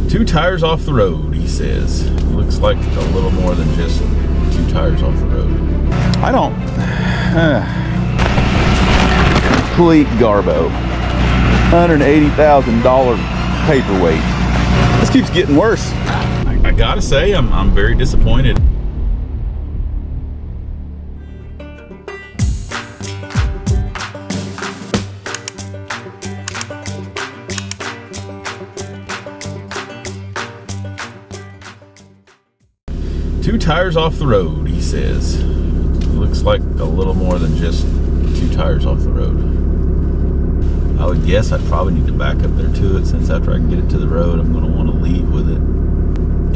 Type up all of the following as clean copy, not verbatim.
2 tires off the road, he says. Looks like a little more than just 2 tires off the road. I don't... complete garbo. $180,000 paperweight. This keeps getting worse. I gotta say, I'm very disappointed. Two tires off the road, he says. Looks like a little more than just 2 tires off the road. I would guess I'd probably need to back up there to it, since after I can get it to the road, I'm going to want to leave with it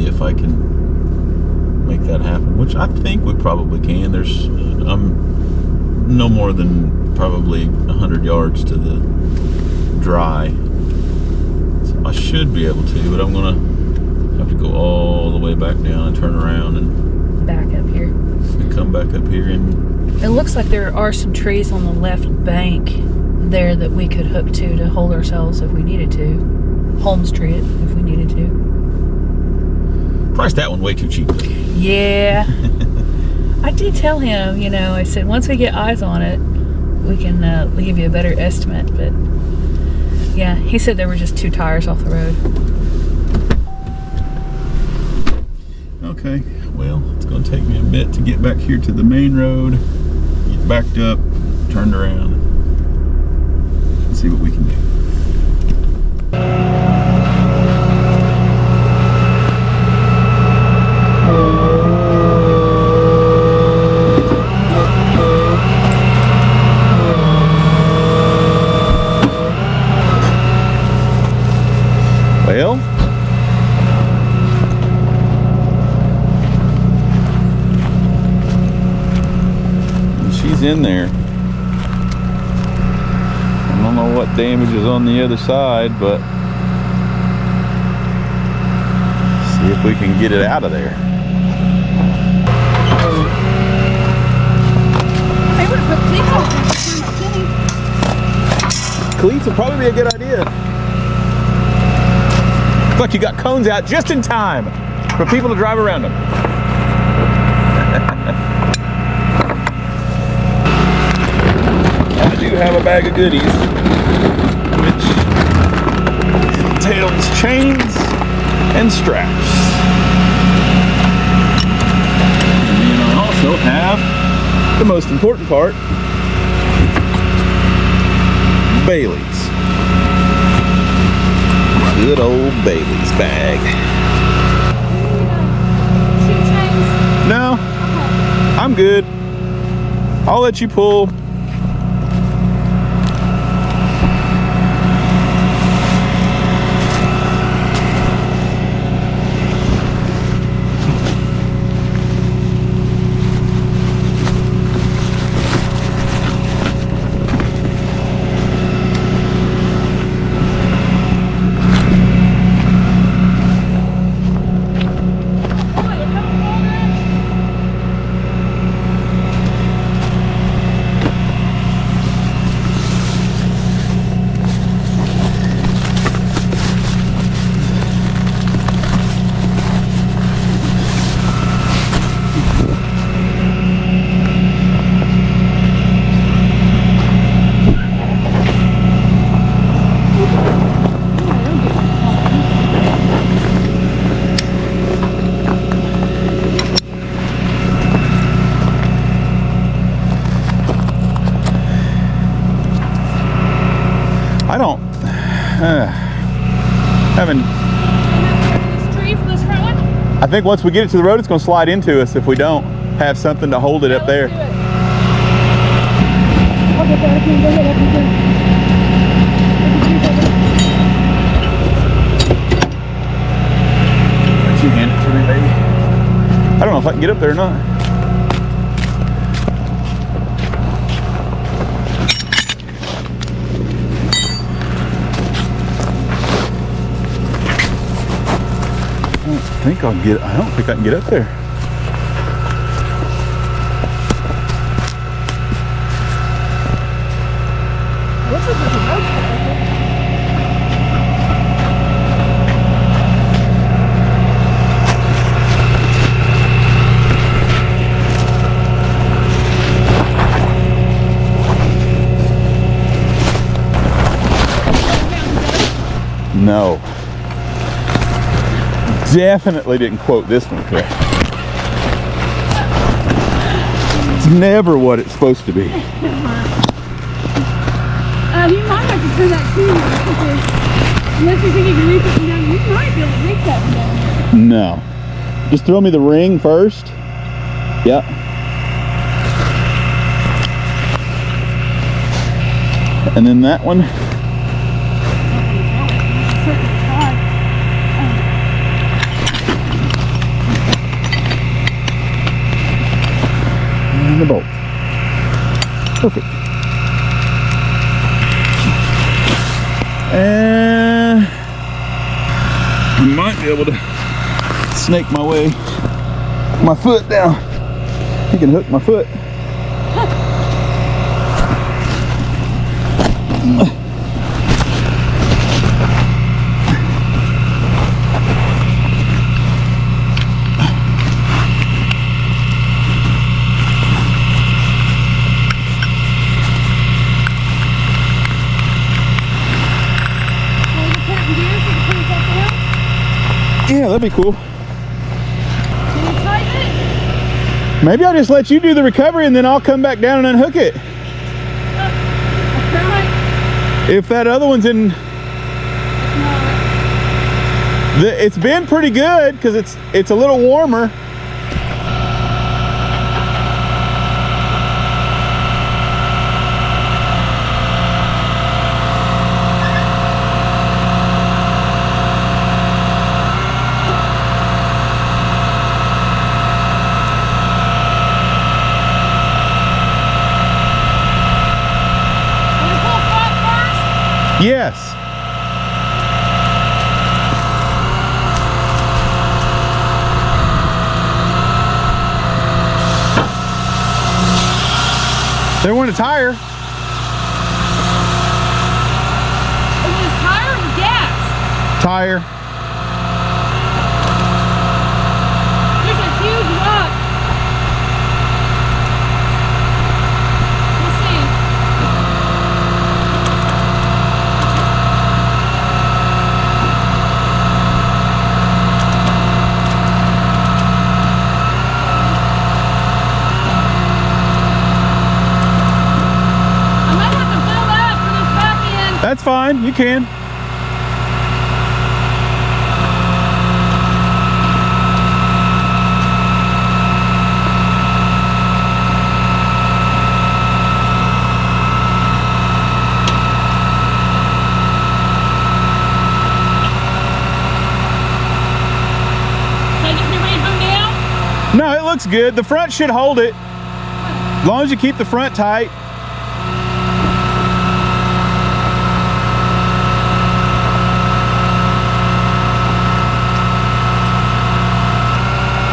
if I can make that happen, which I think we probably can. There's no more than probably 100 yards to the dry, so I should be able to, but I'm going to have to go all the way back down and turn around and back up here and come back up here. And it looks like there are some trees on the left bank there that we could hook to hold ourselves if we needed to. Holmes tree it if we needed to. Priced that one way too cheap. Yeah. I did tell him, you know, I said once we get eyes on it, we can give you a better estimate. But yeah, he said there were just 2 tires off the road. Okay, well, it's going to take me a bit to get back here to the main road, get backed up, turned around, and see what we can do. Well, she's in there. I don't know what damage is on the other side, but see if we can get it out of there. They would have put cleats on. Cleats would probably be a good idea. Looks like you got cones out just in time for people to drive around them. I do have a bag of goodies, which entails chains and straps. And then I also have the most important part, Bailey's. Good old Bailey's bag. No, I'm good. I'll let you pull. I don't I think once we get it to the road, it's going to slide into us if we don't have something to hold it up there. Would you hand it to me, baby? I don't know if I can get up there or not. I don't think I can get up there. No. Definitely didn't quote this one correct. It's never what it's supposed to be. You might have to turn that too, because unless you think you can reach it from down, you might be able to reach that from down here. No. Just throw me the ring first. Yep. And then that one. And the bolt. Perfect. And I might be able to snake my way, my foot down. You can hook my foot. Yeah, that'd be cool. Can you tighten it? Maybe I'll just let you do the recovery and then I'll come back down and unhook it. If that other one's in, it's been pretty good because it's a little warmer. Yes. They want a tire. Is it tire or gas? Tire. There's a huge rock. Let's see. That's fine, you can. No, it looks good. The front should hold it. As long as you keep the front tight.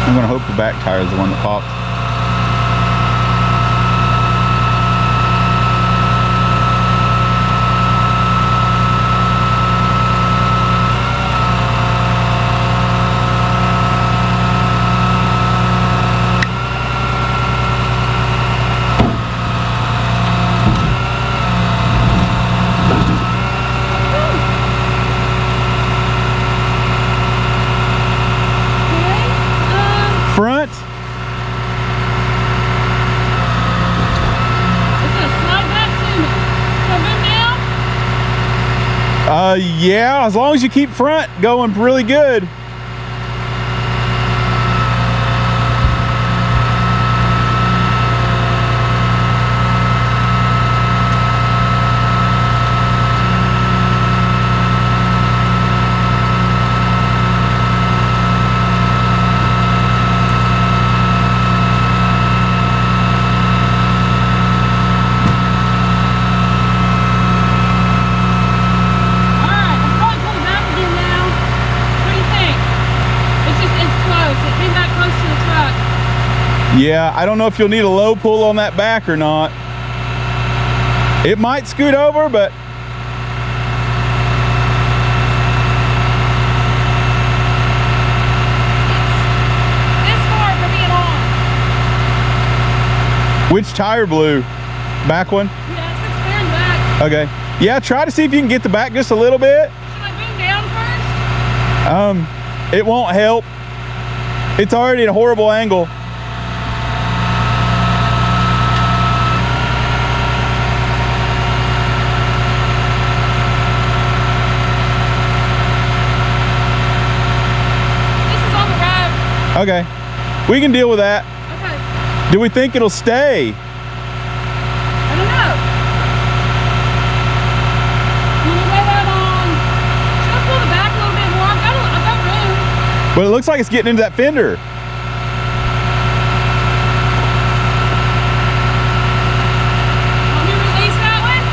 I'm gonna hope the back tire is the one that popped. Front. It's gonna slide back to me. So move now? Yeah, as long as you keep front going really good. Yeah, I don't know if you'll need a low pull on that back or not. It might scoot over, but it's far from being on. which tire blew? Back one? Yeah, it's sparing back. Okay. Yeah, try to see if you can get the back just a little bit. Should I boom down first? It won't help. It's already at a horrible angle. This is on the road. Okay, we can deal with that. Okay. Do we think it'll stay? I don't know. Can you lay that on? Should I pull the back a little bit more? I've got room. But it looks like it's getting into that fender. Want me to release that one?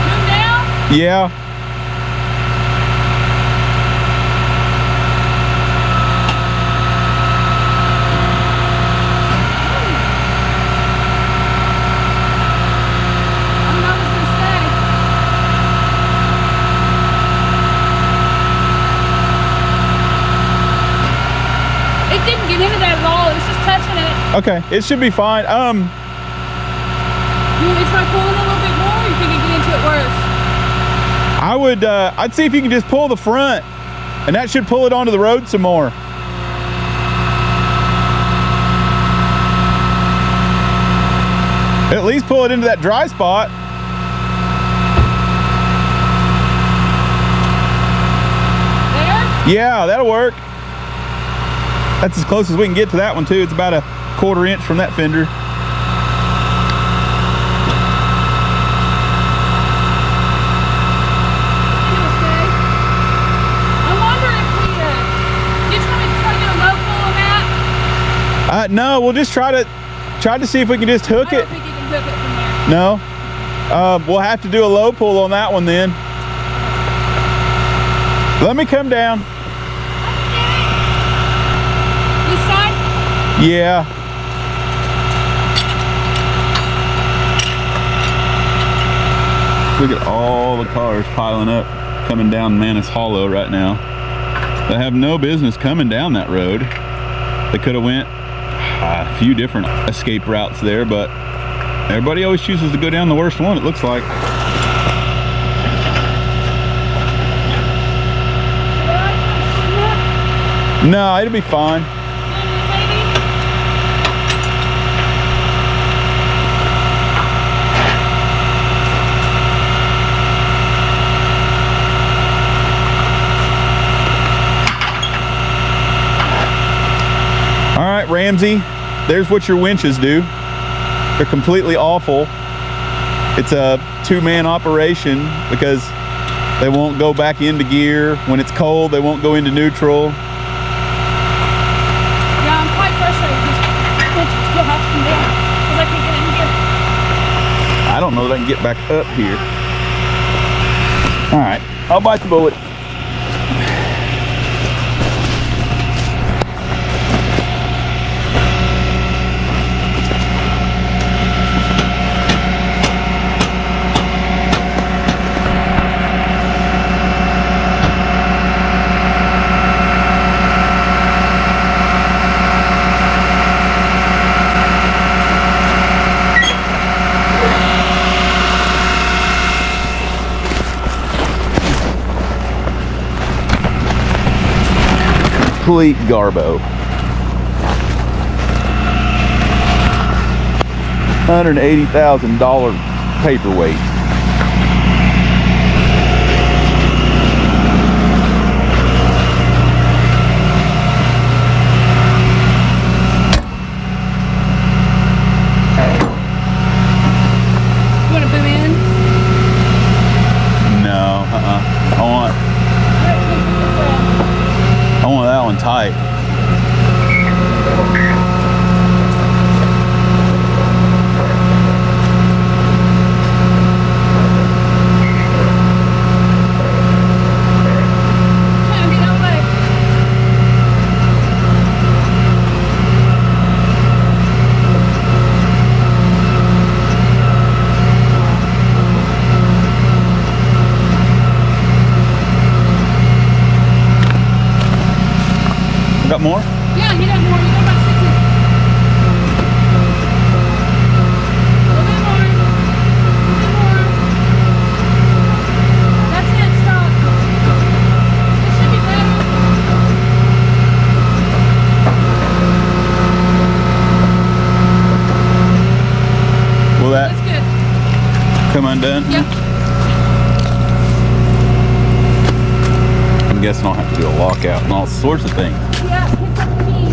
Move down? Yeah. I don't know if it's gonna stay. It didn't get into that at all. It was just touching it. Okay, it should be fine. You want me to try pulling a little bit more, or you think it get into it worse? I would, I'd see if you can just pull the front, and that should pull it onto the road some more. At least pull it into that dry spot. There? Yeah, that'll work. That's as close as we can get to that one too. It's about a 1/4 inch from that fender. It'll stay. I wonder if we, you just want me to try to get a low pull on that? No, we'll just try to see if we can just hook I it. don't think you can hook it from there. No. We'll have to do a low pull on that one then. Let me come down. This side? Yeah. Look at all the cars piling up, coming down Manus Hollow right now. They have no business coming down that road. They could have went a few different escape routes there, but everybody always chooses to go down the worst one, it looks like. No, it'll be fine. All right, Ramsey, there's what your winches do. They're completely awful. It's a 2-man operation because they won't go back into gear. When it's cold, they won't go into neutral. Yeah, I'm quite frustrated. These winches still have to come down because I can't get in here. I don't know that I can get back up here. All right, I'll bite the bullet. Complete garbo. $180,000 paperweight. You want to boom in? No, I want that one tight. Got more? Yeah, you got more. You got about 60. A little bit more. A little bit more. That's it. Stop. It guessing I'll have to do a lockout and all sorts of things. Yeah, pick up the key.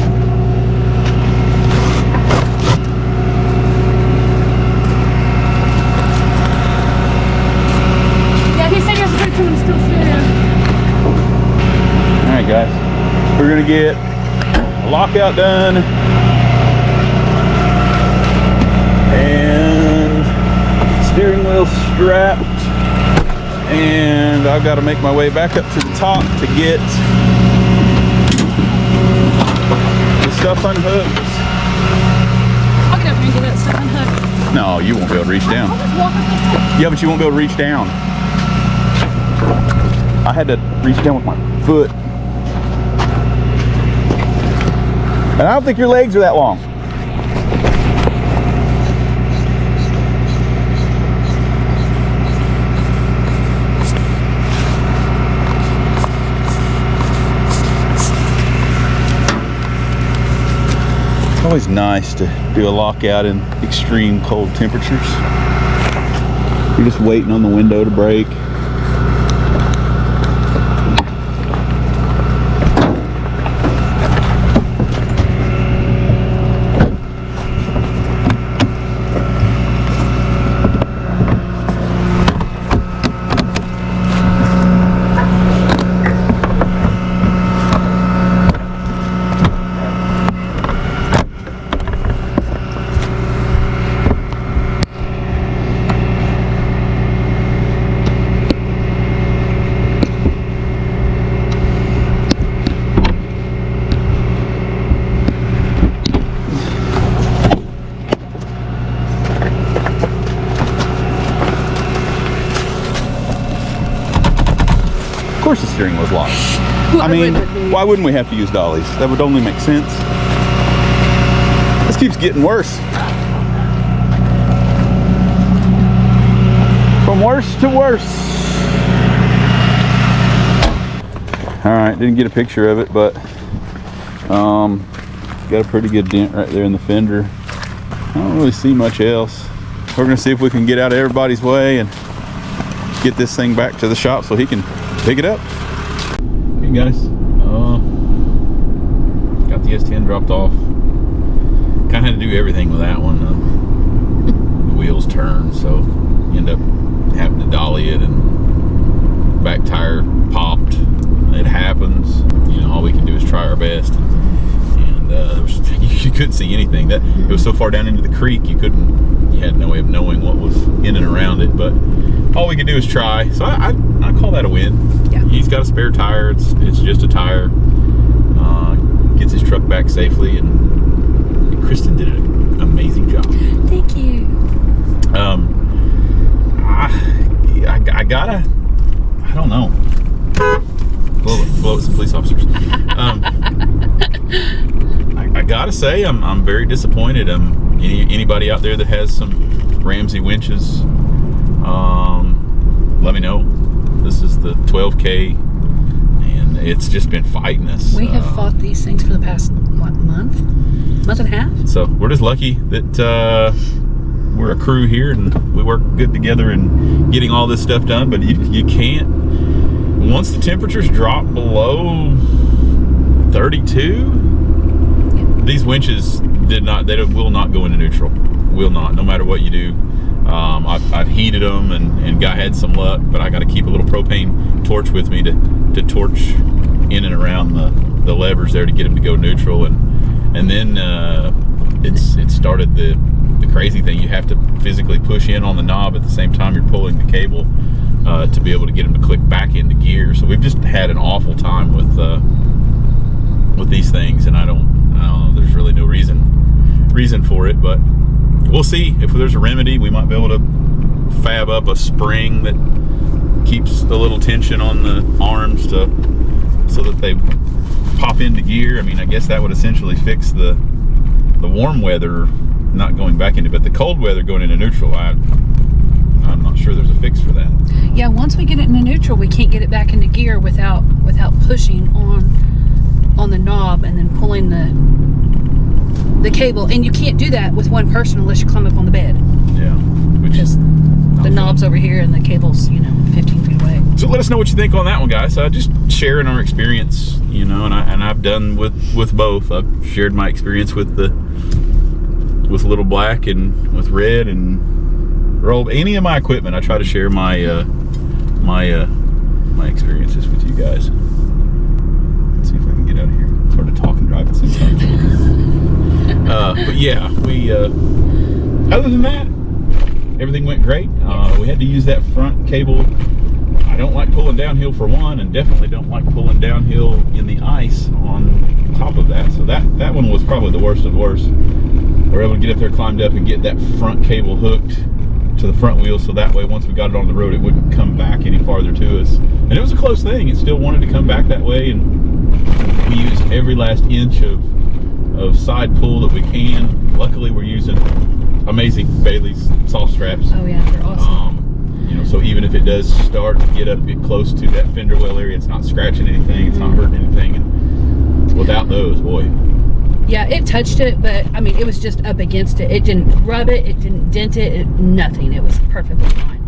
Yeah, he said he was going to come and still stereo. Alright guys, we're gonna get a lockout done and steering wheel strapped, and I've got to make my way back up to the top to get the stuff unhooked. I'll get up here and get that stuff unhooked. No, you won't be able to reach down. I'll just walk up there. Yeah, but you won't be able to reach down. I had to reach down with my foot. And I don't think your legs are that long. It's always nice to do a lockout in extreme cold temperatures. You're just waiting on the window to break. Of course the steering was locked. I mean, why wouldn't we have to use dollies? That would only make sense. This keeps getting worse. From worse to worse. All right, didn't get a picture of it, but got a pretty good dent right there in the fender. I don't really see much else. We're gonna see if we can get out of everybody's way and get this thing back to the shop so he can pick it up. Okay guys, got the S10 dropped off. Kind of had to do everything with that one. The wheels turn, so you end up having to dolly it, and back tire popped. It happens. You know, all we can do is try our best. And you couldn't see anything. That it was so far down into the creek, you had no way of knowing what was in and around it. But all we could do is try. So I call that a win. Yeah. He's got a spare tire. It's just a tire. Gets his truck back safely, and Kristen did an amazing job. Thank you. I gotta, I don't know. Blow up some police officers. I gotta say, I'm very disappointed. Anybody out there that has some Ramsey winches, let me know. This is the 12K, and it's just been fighting us. We have fought these things for the past, what, month and a half? So we're just lucky that we're a crew here and we work good together in getting all this stuff done. But you can't, once the temperatures drop below 32, these winches will not go into neutral. Will not, no matter what you do. I've heated them and had some luck, but I got to keep a little propane torch with me to torch in and around the levers there to get them to go neutral, and then it started the crazy thing. You have to physically push in on the knob at the same time you're pulling the cable to be able to get them to click back into gear. So we've just had an awful time with these things, and I don't know. There's really no reason for it, but we'll see if there's a remedy. We might be able to fab up a spring that keeps a little tension on the arms so that they pop into gear. I mean, I guess that would essentially fix the warm weather not going back into, but the cold weather going into neutral, I'm not sure there's a fix for that. Yeah, once we get it into neutral, we can't get it back into gear without pushing on the knob and then pulling the cable, and you can't do that with one person unless you climb up on the bed. Yeah, because the knob's over here and the cable's 15 feet away. So let us know what you think on that one, guys. Just sharing our experience, you know, and I've done with both. I've shared my experience with Little Black and with Red and Roll. Any of my equipment, I try to share my my experiences with you guys. Let's see if I can get out of here. It's hard to talk and drive at the same time. But yeah, we other than that, everything went great. We had to use that front cable. I don't like pulling downhill for one, and definitely don't like pulling downhill in the ice on top of that. So that one was probably the worst of the worst. We were able to get up there, climbed up, and get that front cable hooked to the front wheel, so that way once we got it on the road, it wouldn't come back any farther to us. And it was a close thing. It still wanted to come back that way, and we used every last inch of side pull that we can. Luckily, we're using amazing Bailey's soft straps. Oh yeah, they're awesome. You know, so even if it does start to get close to that fender well area, it's not scratching anything, it's not hurting anything. And without those, boy. Yeah, it touched it, but I mean, it was just up against it. It didn't rub it, it didn't dent it, nothing. It was perfectly fine.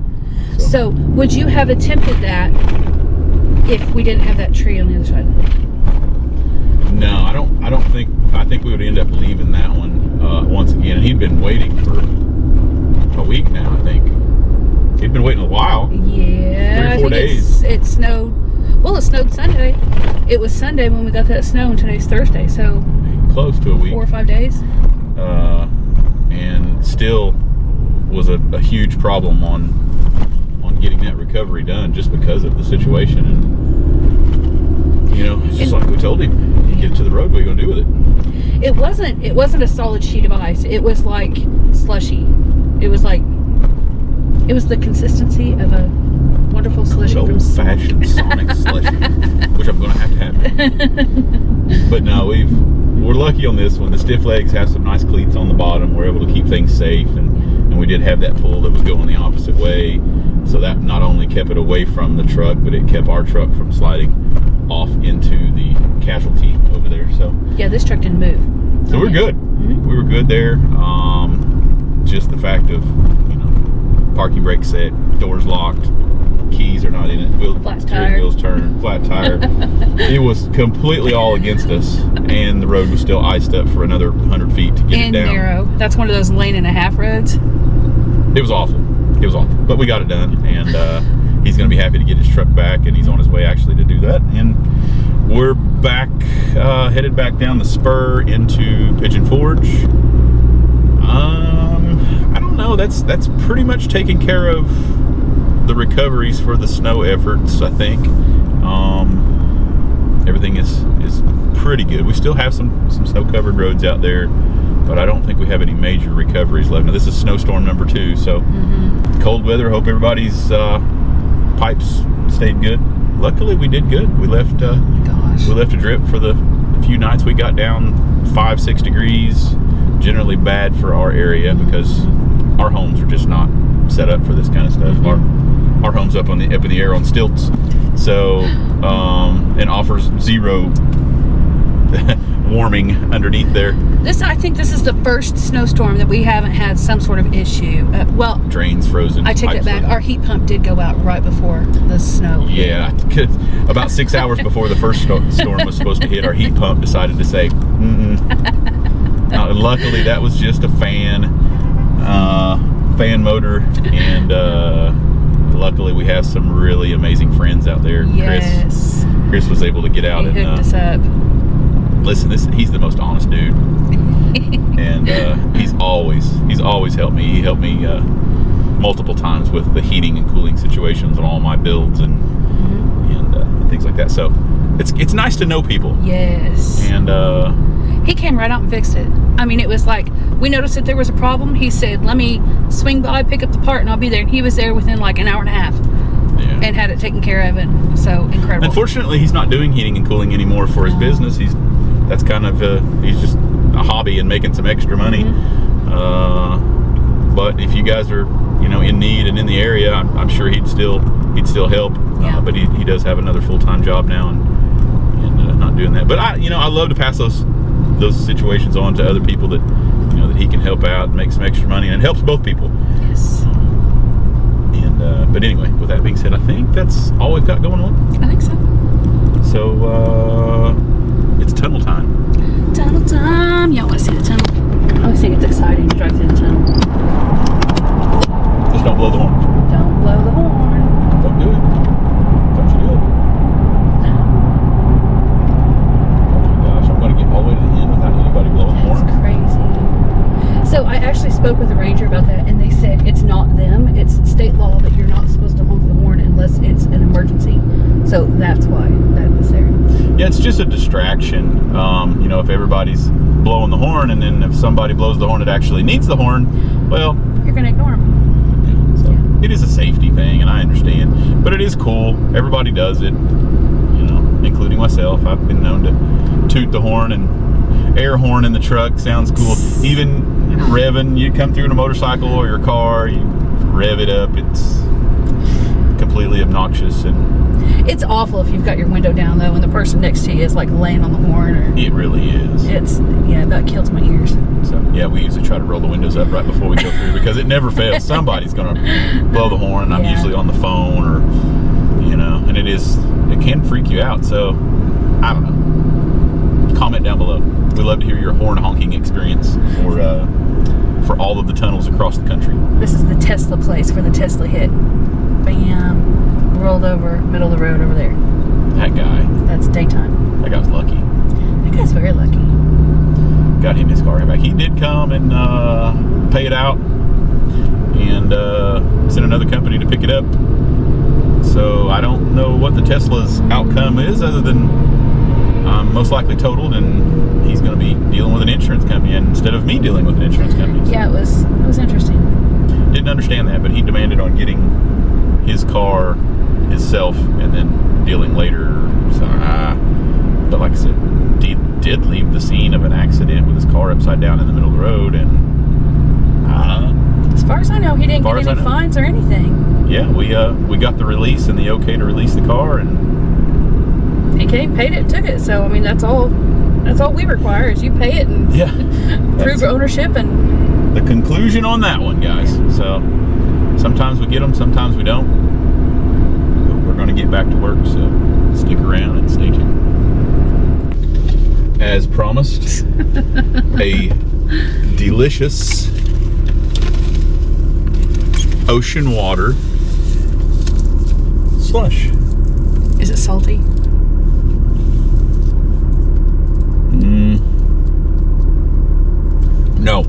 So would you have attempted that if we didn't have that tree on the other side? No, I think we would end up leaving that one once again. And he'd been waiting for a week now, I think. He'd been waiting a while. Yeah, 3 or 4 days. It snowed. Well, it snowed Sunday. It was Sunday when we got that snow, and today's Thursday, so close to a week. 4 or 5 days. And still was a huge problem on getting that recovery done just because of the situation. And you know, it's just like we told him, you get it to the road, what are you gonna do with it? It wasn't a solid sheet of ice. It was like slushy. It was the consistency of a wonderful slushy from old-fashioned Sonic slushy, which I'm gonna have to have. But no, we're lucky on this one. The stiff legs have some nice cleats on the bottom. We're able to keep things safe, and we did have that pull that was going the opposite way, so that not only kept it away from the truck, but it kept our truck from sliding off into the casualty over there. So yeah, this truck didn't move. So we're good. We were good there. Just the fact of, you know, parking brake set, doors locked, keys are not in it, steering wheels turned, flat tire. It was completely all against us, and the road was still iced up for another 100 feet to get it down. And narrow. That's one of those lane and a half roads. It was awful. It was awful. But we got it done, and he's going to be happy to get his truck back, and he's on his way actually to do that. And we're back, headed back down the spur into Pigeon Forge. I don't know. That's pretty much taking care of the recoveries for the snow efforts, I think. Everything is pretty good. We still have some snow-covered roads out there, but I don't think we have any major recoveries left. Now, this is snowstorm number 2, so cold weather. Hope everybody's pipes stayed good. Luckily, we did good. We left we left a drip for the few nights we got down 5-6 degrees. Generally bad for our area because our homes are just not set up for this kind of stuff. Our home's up in the air on stilts, so and offers zero warming underneath there. I think this is the first snowstorm that we haven't had some sort of issue. Well, drains frozen. I take that back. Our heat pump did go out right before the snow. Yeah, about 6 hours before the first storm was supposed to hit, our heat pump decided to say, and luckily that was just a fan motor, and luckily we have some really amazing friends out there. Yes. Chris was able to get out and hooked us up. Listen, he's the most honest dude, and he's always helped me. He helped me multiple times with the heating and cooling situations on all my builds and things like that. So it's nice to know people. Yes. And he came right out and fixed it. I mean, it was like, we noticed that there was a problem. He said, let me swing by, pick up the part, and I'll be there. And he was there within like an hour and a half. Yeah. And had it taken care of, and so incredible. Unfortunately, he's not doing heating and cooling anymore for his business. That's kind of he's just a hobby and making some extra money. But if you guys are, you know, in need and in the area, I'm sure he'd still help. Yeah. But he does have another full-time job now, and not doing that. But I love to pass those situations on to other people that, you know, that he can help out and make some extra money, and it helps both people. Yes. And but anyway, with that being said, I think that's all we've got going on. I think so. So it's tunnel time. Tunnel time. Y'all want to see the tunnel? I always think it's exciting to drive through the tunnel. Just don't blow the horn. Don't blow the horn. Don't do it. Don't you do it. Oh my gosh, I'm going to get all the way to the end without anybody blowing the horn. That's crazy. So I actually spoke with the ranger about that, and they said it's not them. It's state law that you're not supposed to honk the horn unless it's an emergency. So that's why that was there. Yeah, it's just a distraction. You know, if everybody's blowing the horn, and then if somebody blows the horn that actually needs the horn, well, You're going to ignore them. yeah, so it is a safety thing, and I understand. But it is cool. Everybody does it, you know, including myself. I've been known to toot the horn, and air horn in the truck sounds cool. Even revving, you come through in a motorcycle or your car, you rev it up. It's completely obnoxious, and It's awful if you've got your window down, though, and the person next to you is like laying on the horn. Or it really is. yeah, that kills my ears. So yeah, we usually try to roll the windows up right before we go through because it never fails. Somebody's gonna blow the horn, and I'm Yeah. usually on the phone, or you know, and it can freak you out. So I don't know. Comment down below. We'd love to hear your horn honking experience for all of the tunnels across the country. This is the Tesla place where the Tesla hit. Bam. Rolled over, middle of the road over there. That guy. That's daytime. That guy was lucky. That guy's very lucky. Got him his car back. He did come and pay it out and send another company to pick it up. So I don't know what the Tesla's outcome is, other than most likely totaled, and he's going to be dealing with an insurance company instead of me dealing with an insurance company. Yeah, it was interesting. Didn't understand that, but he demanded on getting his car himself and then dealing later. So, but like I said, did leave the scene of an accident with his car upside down in the middle of the road, and As far as I know, he didn't get any fines or anything. yeah, we got the release and the okay to release the car, and He came, paid it, took it. So I mean, that's all we require is you pay it and yeah, prove that's ownership. And the conclusion on that one, guys. So sometimes we get them, sometimes we don't. But we're going to get back to work, so stick around and stay tuned. As promised, a delicious ocean water slush. is it salty? No.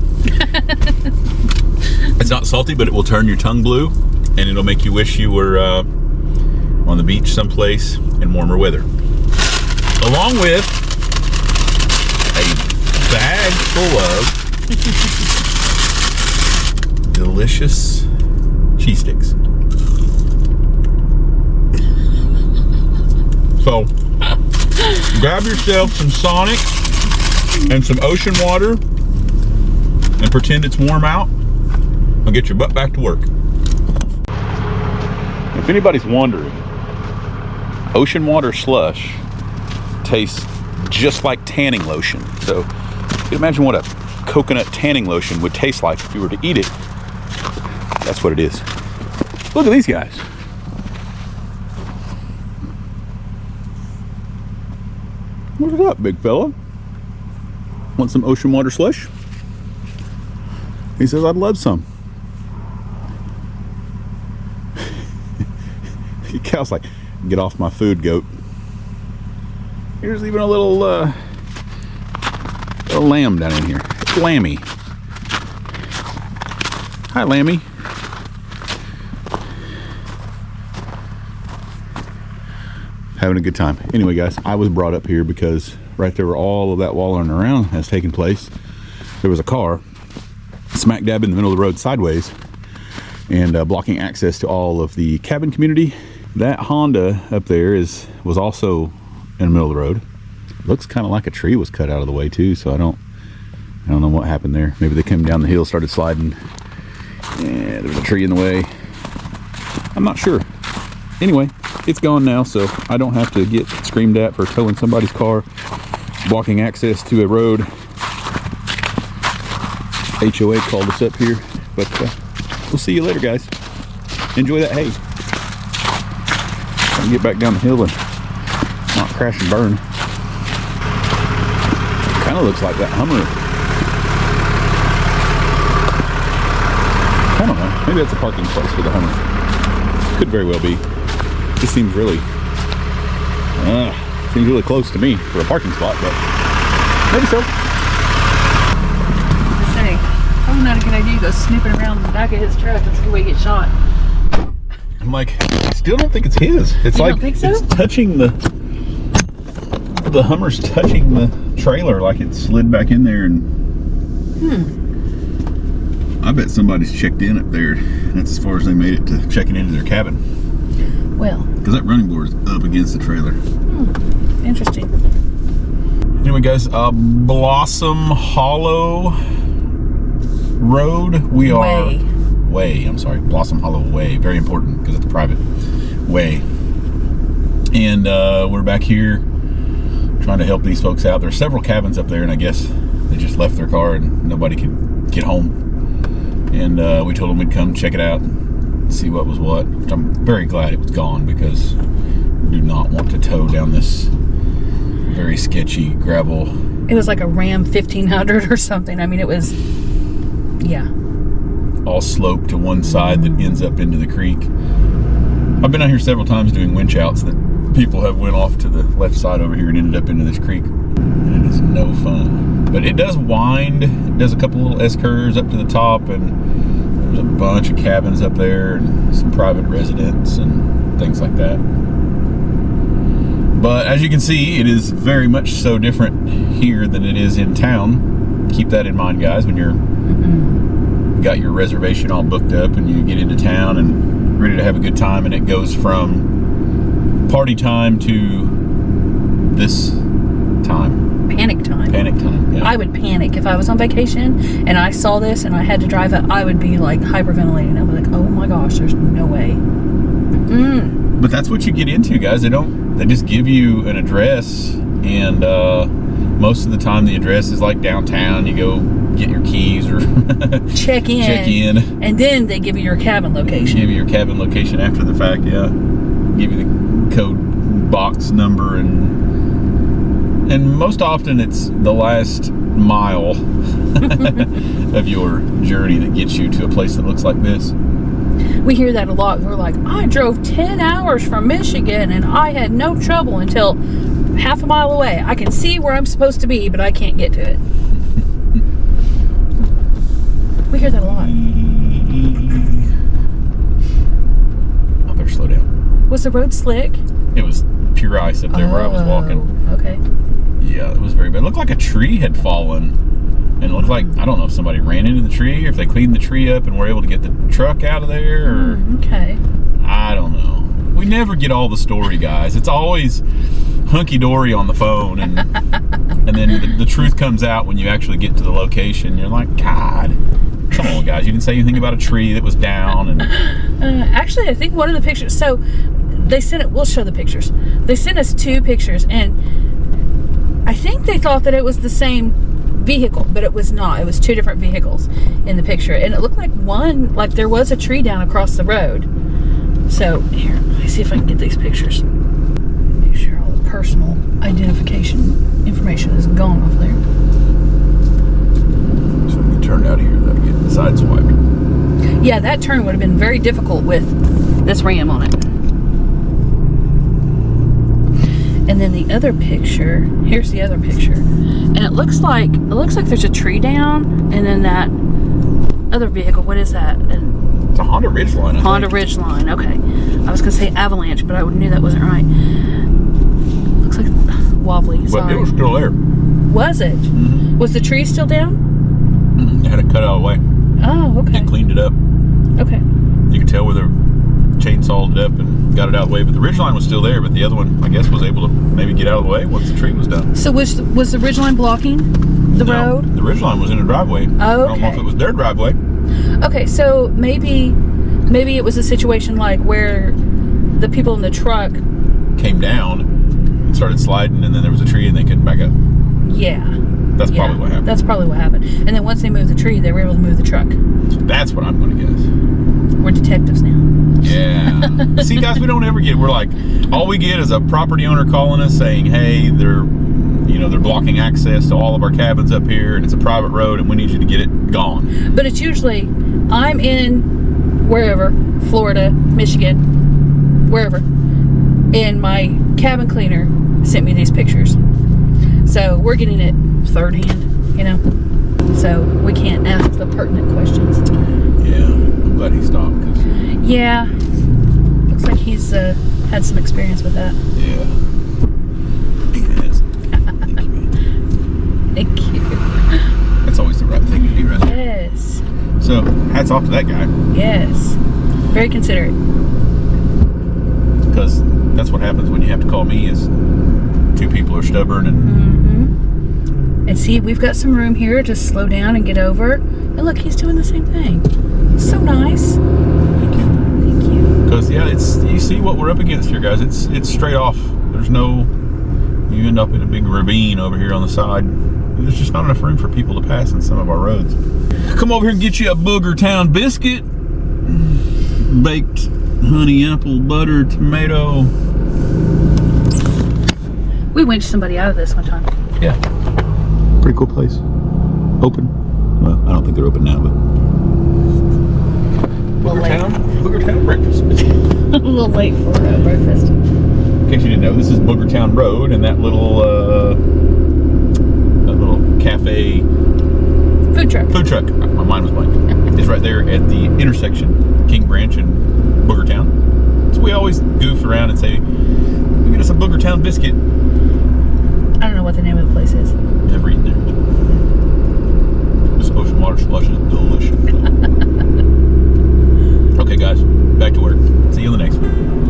It's not salty, but it will turn your tongue blue, and it'll make you wish you were on the beach someplace in warmer weather. Along with a bag full of delicious cheese sticks. So, grab yourself some Sonic and some ocean water and pretend it's warm out and get your butt back to work. If anybody's wondering, ocean water slush tastes just like tanning lotion. So you can imagine what a coconut tanning lotion would taste like if you were to eat it. That's what it is. Look at these guys. What's up, big fella? Want some ocean water slush? He says, I'd love some. The cow's like, get off my food, goat. Here's even a little lamb down in here. It's Lammy. Hi, Lammy. Having a good time. Anyway, guys, I was brought up here because right there where all of that wallowing around has taken place, there was a car smack dab in the middle of the road sideways and blocking access to all of the cabin community. That Honda up there was also in the middle of the road. Looks kind of like a tree was cut out of the way too, so I don't know what happened there. Maybe they came down the hill, started sliding. Yeah, there's a tree in the way. I'm not sure. Anyway, it's gone now, so I don't have to get screamed at for towing somebody's car, blocking access to a road. HOA called us up here, but we'll see you later, guys. enjoy that hay. Try to get back down the hill and not crash and burn. Kind of looks like that Hummer. I don't know. Maybe that's a parking place for the Hummer. Could very well be. This seems really close to me for a parking spot, but maybe so. Say, probably not a good idea to go snooping around the back of his truck and see where he gets shot. I'm like, I still don't think it's his. It's You like don't think so? it's touching the Hummer's touching the trailer, like it slid back in there, and I bet somebody's checked in up there. That's as far as they made it to checking into their cabin. Well, Because that running board is up against the trailer. interesting. Anyway, guys, Blossom Hollow Road. We are I'm sorry, Blossom Hollow Way. Very important because it's a private way. And we're back here trying to help these folks out. There's several cabins up there, and I guess they just left their car and nobody could get home. And we told them we'd come check it out and see what was what. Which I'm very glad it was gone, because I do not want to tow down this very sketchy gravel. It was like a Ram 1500 or something. I mean, it was, yeah. All sloped to one side that ends up into the creek. I've been out here several times doing winch outs that people have went off to the left side over here and ended up into this creek. And it is no fun. But it does wind. It does a couple little S-curves up to the top, and there's a bunch of cabins up there and some private residents and things like that. But as you can see, it is very much so different here than it is in town. Keep that in mind, guys, when you're got your reservation all booked up and you get into town and ready to have a good time, and it goes from party time to this time. Panic time. Panic time, yeah. I would panic if I was on vacation and I saw this and I had to drive it. I would be like hyperventilating. I would be like, oh my gosh, there's no way. But that's what you get into, guys. They just give you an address, and most of the time the address is like downtown. You go get your keys or check in, and then they give you your cabin location. Give you your cabin location after the fact, yeah. Give you the code box number, and most often it's the last mile of your journey that gets you to a place that looks like this. We hear that a lot. We're like, I drove 10 hours from Michigan and I had no trouble until half a mile away. I can see where I'm supposed to be, but I can't get to it. We hear that a lot. I better slow down. Was the road slick? It was pure ice up there where I was walking. Okay. Yeah, it was very bad. It looked like a tree had fallen. And it looked like, I don't know if somebody ran into the tree or if they cleaned the tree up and were able to get the truck out of there. Or okay. I don't know. We never get all the story, guys. It's always hunky-dory on the phone. And then the truth comes out when you actually get to the location. You're like, God, come on, guys. You didn't say anything about a tree that was down. And actually, I think one of the pictures, so they sent it, we'll show the pictures. They sent us 2 pictures, and I think they thought that it was the same vehicle, but it was not. It was 2 different vehicles in the picture, and it looked like one, like there was a tree down across the road. So here, let me see if I can get these pictures. Make sure all the personal identification information is gone off there. So when you turn out here, that'll get sideswiped. Yeah, that turn would have been very difficult with this Ram on it. And then the other picture, here's the other picture. And it looks like there's a tree down, and then that other vehicle, what is that? It's a Honda Ridgeline, I Honda think. Ridgeline, okay. I was gonna say Avalanche, but I knew that wasn't right. Looks like wobbly, But sorry. it was still there. Was it? Mm-hmm. Was the tree still down? They had it cut out of the way. Oh, okay. They cleaned it up. Okay. You could tell where they chainsawed it up and got it out of the way, but the Ridgeline was still there, but the other one, I guess, was able to maybe get out of the way once the tree was done. So was the Ridgeline blocking the road? The Ridgeline was in a driveway. Oh, I don't know if okay. it was their driveway. Okay, so maybe it was a situation like where the people in the truck Came down and started sliding, and then there was a tree and they couldn't back up. Yeah. That's probably what happened. That's probably what happened. And then once they moved the tree, they were able to move the truck. That's what I'm going to guess. We're detectives now. Yeah. See, guys, we don't ever get. We're like, all we get is a property owner calling us saying, "Hey, they're blocking access to all of our cabins up here, and it's a private road, and we need you to get it gone." But it's usually I'm in wherever, Florida, Michigan, wherever, and my cabin cleaner sent me these pictures. So we're getting it third hand, so we can't ask the pertinent questions. Yeah, I'm glad he stopped. Yeah, looks like he's had some experience with that. Yeah, he has. Thank you, man. Thank you. That's always the right thing to do, right there. Yes. So, hats off to that guy. Yes. Very considerate. Because that's what happens when you have to call me, is two people are stubborn and... And see, we've got some room here to slow down and get over. And look, he's doing the same thing. So nice. Thank you. Thank you. Because, yeah, you see what we're up against here, guys. It's straight off. There's no... You end up in a big ravine over here on the side. There's just not enough room for people to pass in some of our roads. Come over here and get you a Booger Town biscuit. Baked honey apple butter tomato. We winched somebody out of this one time. Yeah. Pretty cool place. Open. Well, I don't think they're open now, but... Booger Town breakfast. A little late for breakfast. In case you didn't know, this is Booger Town Road, and that little cafe... Food truck. My mind was blank. It's right there at the intersection, King Branch and Booger Town. So we always goof around and say, "We get us a Booger Town biscuit." I don't know what the name of the place is. Never eaten there. This ocean water slush is delicious. Okay, guys, back to work. See you in the next one.